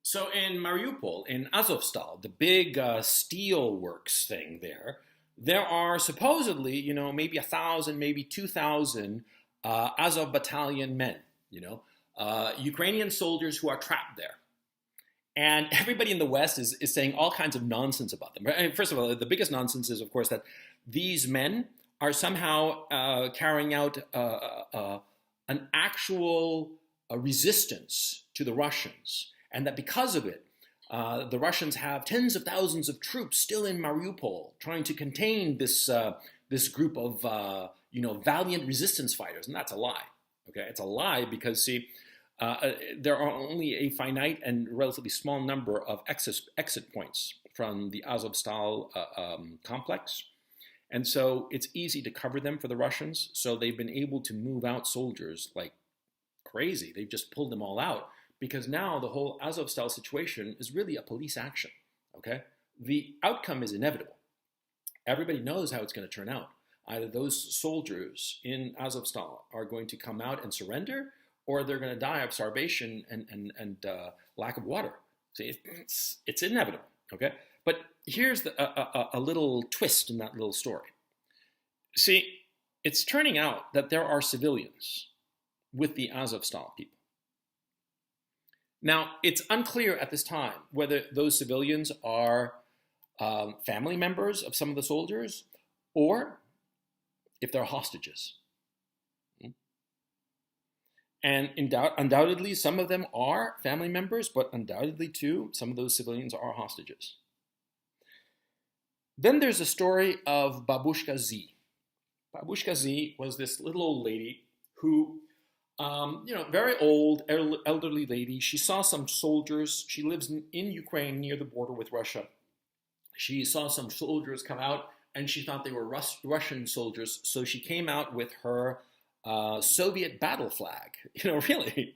So in Mariupol, in Azovstal, the big steel works thing there are supposedly, maybe 1,000, maybe 2,000 Azov battalion men, Ukrainian soldiers who are trapped there. And everybody in the West is saying all kinds of nonsense about them. I mean, first of all, the biggest nonsense is, of course, that these men are somehow carrying out an actual resistance to the Russians, and that because of it, the Russians have tens of thousands of troops still in Mariupol trying to contain this group of valiant resistance fighters, and that's a lie. Okay, it's a lie because see, there are only a finite and relatively small number of exit points from the Azovstal complex. And so it's easy to cover them for the Russians. So they've been able to move out soldiers like crazy. They've just pulled them all out because now the whole Azovstal situation is really a police action. Okay? The outcome is inevitable. Everybody knows how it's going to turn out. Either those soldiers in Azovstal are going to come out and surrender, or they're going to die of starvation and lack of water. See, it's inevitable. Okay? But here's a little twist in that little story. See, it's turning out that there are civilians with the Azovstal people. Now, it's unclear at this time whether those civilians are family members of some of the soldiers or if they're hostages. And undoubtedly, some of them are family members, but undoubtedly, too, some of those civilians are hostages. Then there's the story of Babushka Z. Babushka Z was this little old lady who, very old, elderly lady. She saw some soldiers. She lives in Ukraine near the border with Russia. She saw some soldiers come out, and she thought they were Russian soldiers. So she came out with her Soviet battle flag, really,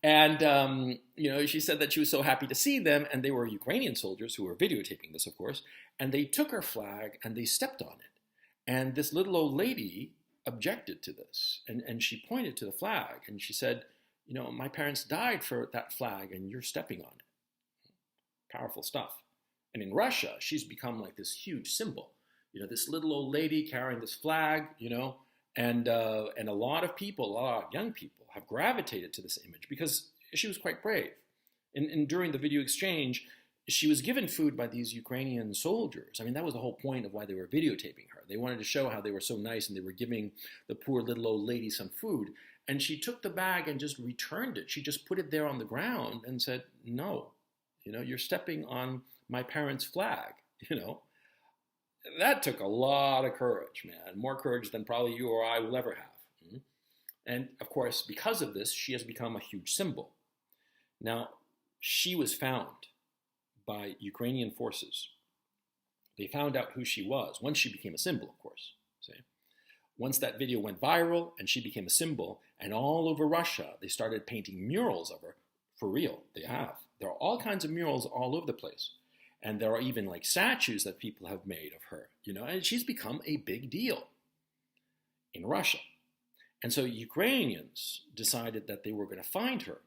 And, she said that she was so happy to see them, and they were Ukrainian soldiers who were videotaping this, of course, and they took her flag and they stepped on it. And this little old lady objected to this, and she pointed to the flag, and she said, my parents died for that flag, and you're stepping on it. Powerful stuff. And in Russia, she's become like this huge symbol. This little old lady carrying this flag, and a lot of people, a lot of young people, have gravitated to this image because she was quite brave. And during the video exchange, she was given food by these Ukrainian soldiers. I mean, that was the whole point of why they were videotaping her. They wanted to show how they were so nice and they were giving the poor little old lady some food. And she took the bag and just returned it. She just put it there on the ground and said, no, you're stepping on my parents' flag, That took a lot of courage, man. More courage than probably you or I will ever have. And of course, because of this, she has become a huge symbol. Now, she was found by Ukrainian forces. They found out who she was once she became a symbol, of course. See? Once that video went viral and she became a symbol, and all over Russia, they started painting murals of her. For real, they have. There are all kinds of murals all over the place. And there are even like statues that people have made of her, and she's become a big deal in Russia. And so Ukrainians decided that they were going to find her.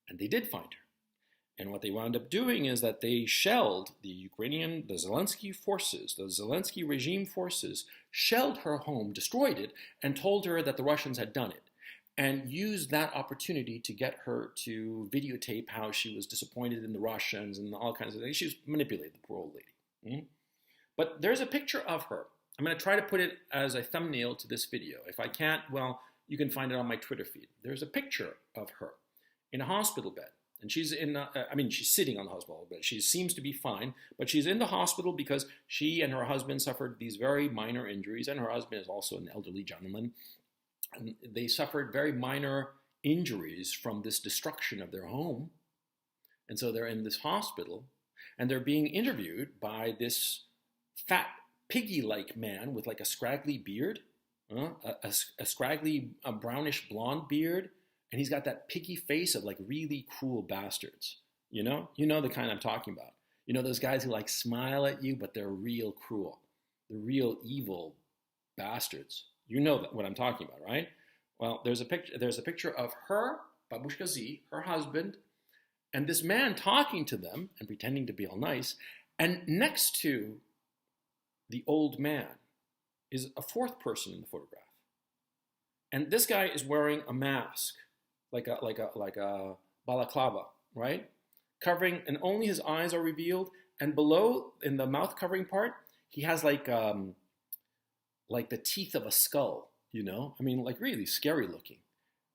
And they did find her. And what they wound up doing is that they shelled the Zelensky forces, the Zelensky regime forces, shelled her home, destroyed it, and told her that the Russians had done it. And used that opportunity to get her to videotape how she was disappointed in the Russians and all kinds of things. She was manipulated, the poor old lady. But there's a picture of her. I'm going to try to put it as a thumbnail to this video. If I can't, well, you can find it on my Twitter feed. There's a picture of her in a hospital bed. And she's she's sitting on the hospital bed. She seems to be fine, but she's in the hospital because she and her husband suffered these very minor injuries, and her husband is also an elderly gentleman. And they suffered very minor injuries from this destruction of their home. And so they're in this hospital, and they're being interviewed by this fat, piggy-like man with like a scraggly beard, a scraggly brownish blonde beard, and he's got that piggy face of like really cruel bastards. You know the kind I'm talking about. Those guys who like smile at you, but they're real cruel. They're real evil bastards. You know what I'm talking about, right? Well, there's a picture of her, Babushka Z, her husband, And this man talking to them and pretending to be all nice, and next to the old man is a fourth person in the photograph. And this guy is wearing a mask, like a balaclava, right? Covering, and only his eyes are revealed. And below, in the mouth covering part, he has like the teeth of a skull, you know? I mean, like really scary looking.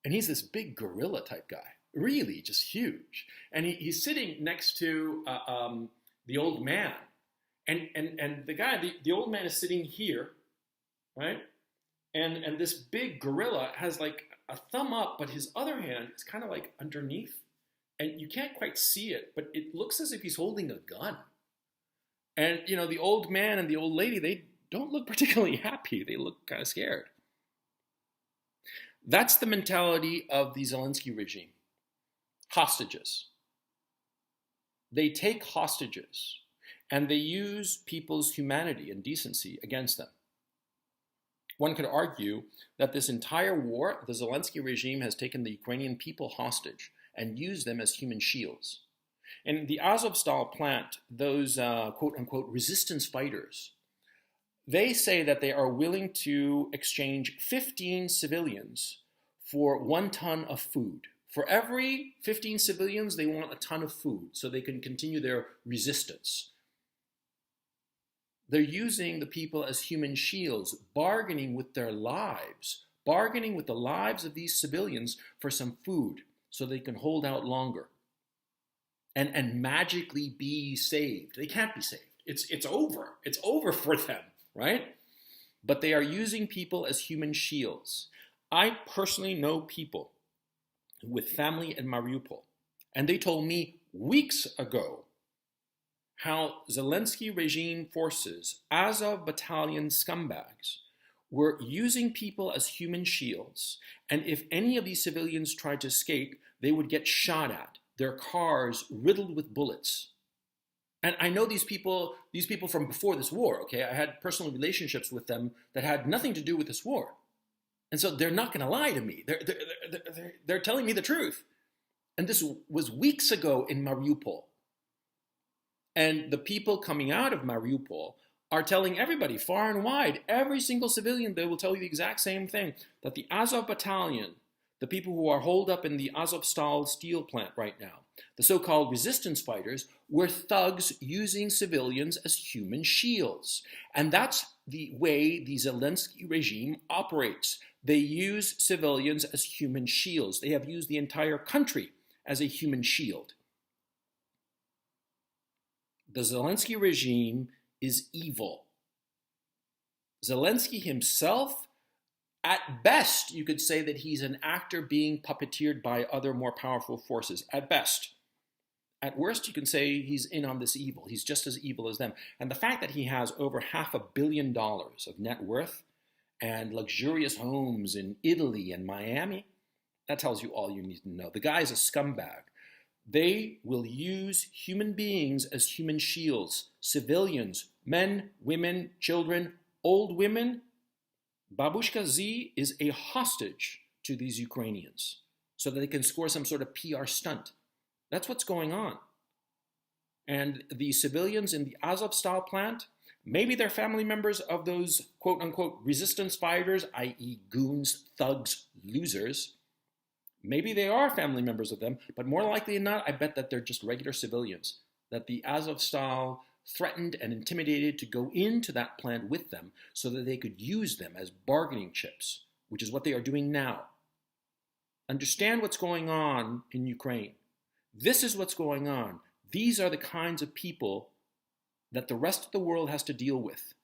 And he's this big gorilla type guy, really just huge. And he's sitting next to the old man. And the guy, the old man is sitting here, right? And this big gorilla has like a thumb up, but his other hand is kind of like underneath. And you can't quite see it, but it looks as if he's holding a gun. And, you know, the old man and the old lady, they don't look particularly happy. They look kind of scared. That's the mentality of the Zelensky regime. Hostages. They take hostages and they use people's humanity and decency against them. One could argue that this entire war, the Zelensky regime has taken the Ukrainian people hostage and used them as human shields. In the Azovstal plant, those quote-unquote resistance fighters, they say that they are willing to exchange 15 civilians for 1 ton of food. For every 15 civilians, they want a ton of food so they can continue their resistance. They're using the people as human shields, bargaining with their lives, bargaining with the lives of these civilians for some food so they can hold out longer and magically be saved. They can't be saved. It's over. It's over for them, right? But they are using people as human shields. I personally know people with family in Mariupol, and they told me weeks ago how Zelensky regime forces, Azov battalion scumbags, were using people as human shields, and if any of these civilians tried to escape, they would get shot at, their cars riddled with bullets. And I know these people from before this war, okay? I had personal relationships with them that had nothing to do with this war. And so they're not going to lie to me. They're telling me the truth. And this was weeks ago in Mariupol. And the people coming out of Mariupol are telling everybody, far and wide, every single civilian, they will tell you the exact same thing, that the Azov battalion, the people who are holed up in the Azovstal steel plant right now, the so-called resistance fighters, were thugs using civilians as human shields. And that's the way the Zelensky regime operates. They use civilians as human shields. They have used the entire country as a human shield. The Zelensky regime is evil. Zelensky himself, at best, you could say that he's an actor being puppeteered by other more powerful forces, at best. At worst, you can say he's in on this evil. He's just as evil as them. And the fact that he has over $500 million of net worth and luxurious homes in Italy and Miami, that tells you all you need to know. The guy is a scumbag. They will use human beings as human shields, civilians, men, women, children, old women. Babushka Z is a hostage to these Ukrainians so that they can score some sort of PR stunt. That's what's going on. And the civilians in the Azovstal plant, maybe they're family members of those quote-unquote resistance fighters, i.e. goons, thugs, losers. Maybe they are family members of them, but more likely than not, I bet that they're just regular civilians, that the Azovstal threatened and intimidated to go into that plant with them so that they could use them as bargaining chips, which is what they are doing now. Understand what's going on in Ukraine. This is what's going on. These are the kinds of people that the rest of the world has to deal with.